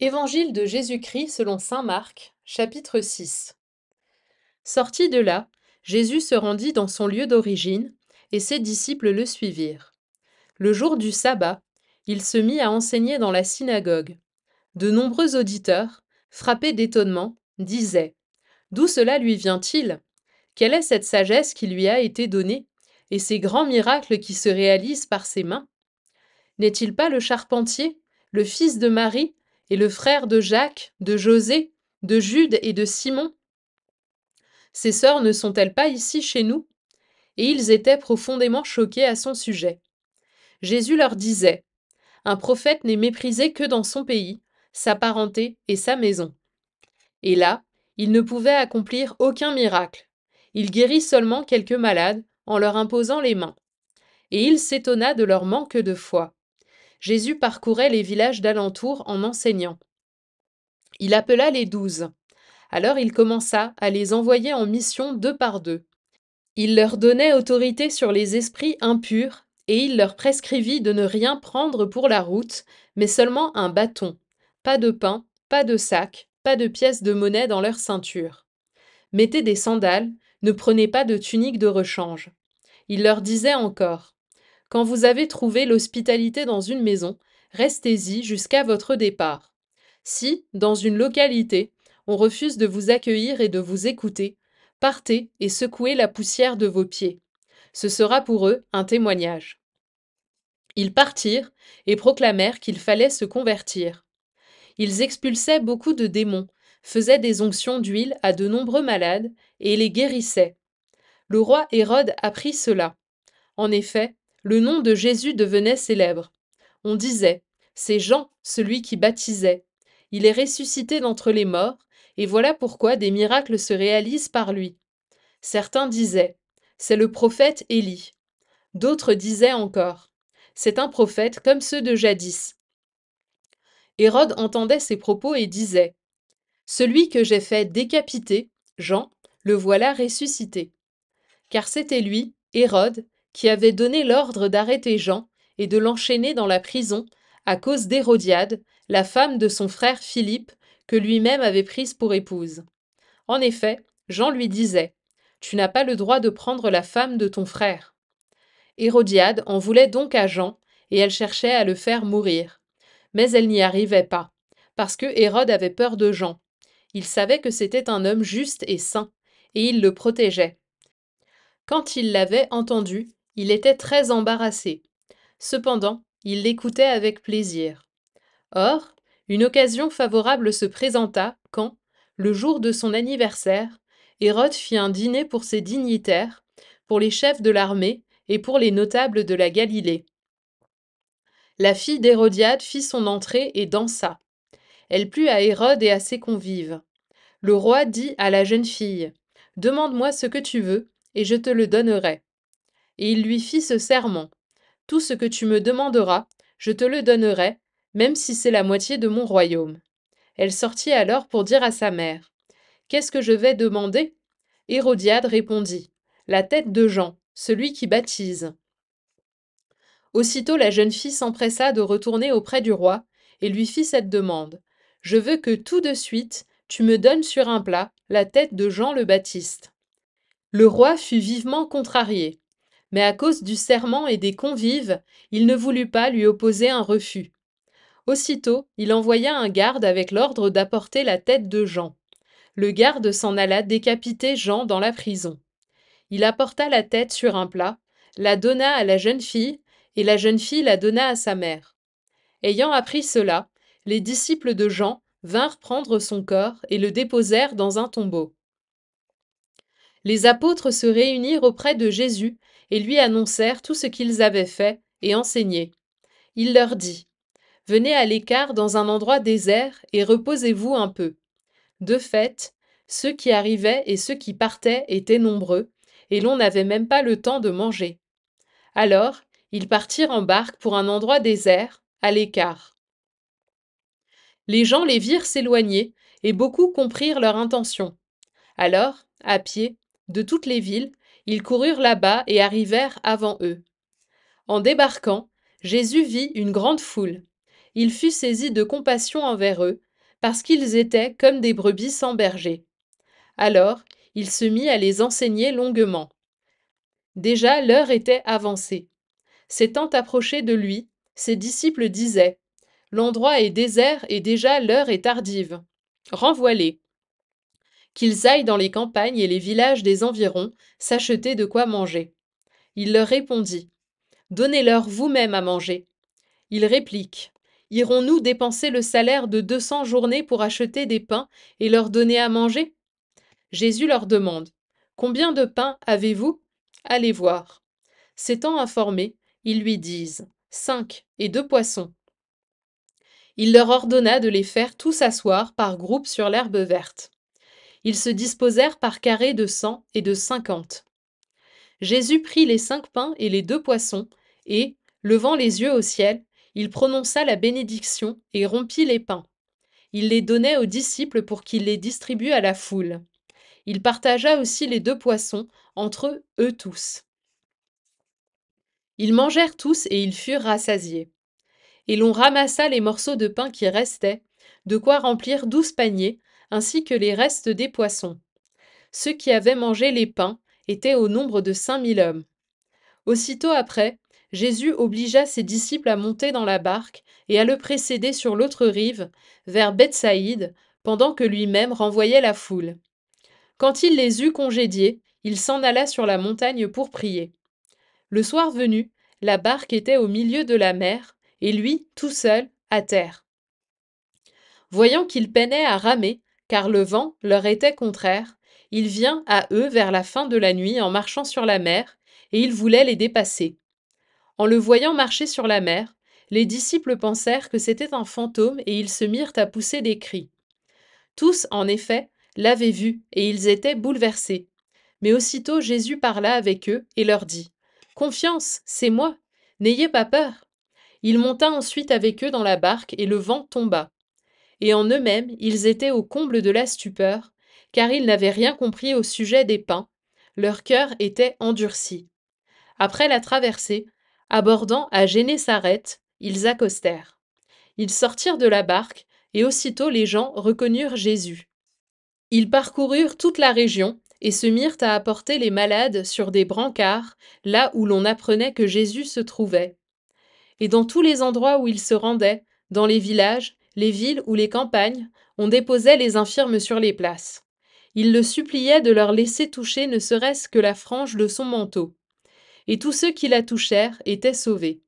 Évangile de Jésus-Christ selon saint Marc, chapitre 6. Sorti de là, Jésus se rendit dans son lieu d'origine, et ses disciples le suivirent. Le jour du sabbat, il se mit à enseigner dans la synagogue. De nombreux auditeurs, frappés d'étonnement, disaient: D'où cela lui vient-il? Quelle est cette sagesse qui lui a été donnée, et ces grands miracles qui se réalisent par ses mains? N'est-il pas le charpentier, le fils de Marie, et le frère de Jacques, de José, de Jude et de Simon? Ses sœurs ne sont-elles pas ici chez nous? Et ils étaient profondément choqués à son sujet. Jésus leur disait: Un prophète n'est méprisé que dans son pays, sa parenté et sa maison. Et là, il ne pouvait accomplir aucun miracle. Il guérit seulement quelques malades en leur imposant les mains. Et il s'étonna de leur manque de foi. Jésus parcourait les villages d'alentour en enseignant. Il appela les 12. Alors il commença à les envoyer en mission deux par deux. Il leur donnait autorité sur les esprits impurs, et il leur prescrivit de ne rien prendre pour la route, mais seulement un bâton. Pas de pain, pas de sac, pas de pièces de monnaie dans leur ceinture. Mettez des sandales, ne prenez pas de tunique de rechange. Il leur disait encore: Quand vous avez trouvé l'hospitalité dans une maison, restez-y jusqu'à votre départ. Si, dans une localité, on refuse de vous accueillir et de vous écouter, partez et secouez la poussière de vos pieds. Ce sera pour eux un témoignage. Ils partirent et proclamèrent qu'il fallait se convertir. Ils expulsaient beaucoup de démons, faisaient des onctions d'huile à de nombreux malades et les guérissaient. Le roi Hérode apprit cela. En effet, le nom de Jésus devenait célèbre. On disait: C'est Jean, celui qui baptisait. Il est ressuscité d'entre les morts, et voilà pourquoi des miracles se réalisent par lui. Certains disaient: C'est le prophète Élie. D'autres disaient encore: C'est un prophète comme ceux de jadis. Hérode entendait ces propos et disait: Celui que j'ai fait décapiter, Jean, le voilà ressuscité. Car c'était lui, Hérode, qui avait donné l'ordre d'arrêter Jean et de l'enchaîner dans la prison à cause d'Hérodiade, la femme de son frère Philippe, que lui-même avait prise pour épouse. En effet, Jean lui disait: Tu n'as pas le droit de prendre la femme de ton frère. Hérodiade en voulait donc à Jean, et elle cherchait à le faire mourir. Mais elle n'y arrivait pas, parce que Hérode avait peur de Jean. Il savait que c'était un homme juste et saint, et il le protégeait. Quand il l'avait entendu, il était très embarrassé. Cependant, il l'écoutait avec plaisir. Or, une occasion favorable se présenta quand, le jour de son anniversaire, Hérode fit un dîner pour ses dignitaires, pour les chefs de l'armée et pour les notables de la Galilée. La fille d'Hérodiade fit son entrée et dansa. Elle plut à Hérode et à ses convives. Le roi dit à la jeune fille: Demande-moi ce que tu veux, et je te le donnerai. Et il lui fit ce serment: Tout ce que tu me demanderas, je te le donnerai, même si c'est la moitié de mon royaume. Elle sortit alors pour dire à sa mère: Qu'est-ce que je vais demander? Hérodiade répondit: La tête de Jean, celui qui baptise. Aussitôt la jeune fille s'empressa de retourner auprès du roi et lui fit cette demande: Je veux que tout de suite tu me donnes sur un plat la tête de Jean le Baptiste. Le roi fut vivement contrarié, mais à cause du serment et des convives, il ne voulut pas lui opposer un refus. Aussitôt, il envoya un garde avec l'ordre d'apporter la tête de Jean. Le garde s'en alla décapiter Jean dans la prison. Il apporta la tête sur un plat, la donna à la jeune fille, et la jeune fille la donna à sa mère. Ayant appris cela, les disciples de Jean vinrent prendre son corps et le déposèrent dans un tombeau. Les apôtres se réunirent auprès de Jésus et lui annoncèrent tout ce qu'ils avaient fait et enseigné. Il leur dit: Venez à l'écart dans un endroit désert et reposez-vous un peu. De fait, ceux qui arrivaient et ceux qui partaient étaient nombreux, et l'on n'avait même pas le temps de manger. Alors, ils partirent en barque pour un endroit désert, à l'écart. Les gens les virent s'éloigner, et beaucoup comprirent leur intention. Alors, à pied, de toutes les villes, ils coururent là-bas et arrivèrent avant eux. En débarquant, Jésus vit une grande foule. Il fut saisi de compassion envers eux, parce qu'ils étaient comme des brebis sans berger. Alors, il se mit à les enseigner longuement. Déjà l'heure était avancée. S'étant approché de lui, ses disciples disaient: L'endroit est désert et déjà l'heure est tardive. Renvoie-les. Qu'ils aillent dans les campagnes et les villages des environs s'acheter de quoi manger. Il leur répondit: Donnez-leur vous-même à manger. Ils répliquent: Irons-nous dépenser le salaire de 200 journées pour acheter des pains et leur donner à manger? Jésus leur demande: Combien de pains avez-vous? Allez voir. S'étant informés, ils lui disent: 5 et 2 poissons. Il leur ordonna de les faire tous asseoir par groupes sur l'herbe verte. Ils se disposèrent par carrés de 100 et de 50. Jésus prit les 5 pains et les 2 poissons, et, levant les yeux au ciel, il prononça la bénédiction et rompit les pains. Il les donnait aux disciples pour qu'ils les distribuent à la foule. Il partagea aussi les 2 poissons entre eux tous. Ils mangèrent tous et ils furent rassasiés. Et l'on ramassa les morceaux de pain qui restaient, de quoi remplir 12 paniers, ainsi que les restes des poissons. Ceux qui avaient mangé les pains étaient au nombre de 5000 hommes. Aussitôt après, Jésus obligea ses disciples à monter dans la barque et à le précéder sur l'autre rive, vers Bethsaïde, pendant que lui-même renvoyait la foule. Quand il les eut congédiés, il s'en alla sur la montagne pour prier. Le soir venu, la barque était au milieu de la mer, et lui, tout seul, à terre. Voyant qu'il peinait à ramer, car le vent leur était contraire, il vient à eux vers la fin de la nuit en marchant sur la mer, et il voulait les dépasser. En le voyant marcher sur la mer, les disciples pensèrent que c'était un fantôme et ils se mirent à pousser des cris. Tous, en effet, l'avaient vu et ils étaient bouleversés. Mais aussitôt Jésus parla avec eux et leur dit: Confiance, c'est moi, n'ayez pas peur. Il monta ensuite avec eux dans la barque et le vent tomba. Et en eux-mêmes, ils étaient au comble de la stupeur, car ils n'avaient rien compris au sujet des pains. Leur cœur était endurci. Après la traversée, abordant à Génésareth, ils accostèrent. Ils sortirent de la barque, et aussitôt les gens reconnurent Jésus. Ils parcoururent toute la région et se mirent à apporter les malades sur des brancards, là où l'on apprenait que Jésus se trouvait. Et dans tous les endroits où ils se rendaient, dans les villages, les villes ou les campagnes, on déposait les infirmes sur les places. Ils le suppliaient de leur laisser toucher ne serait-ce que la frange de son manteau. Et tous ceux qui la touchèrent étaient sauvés.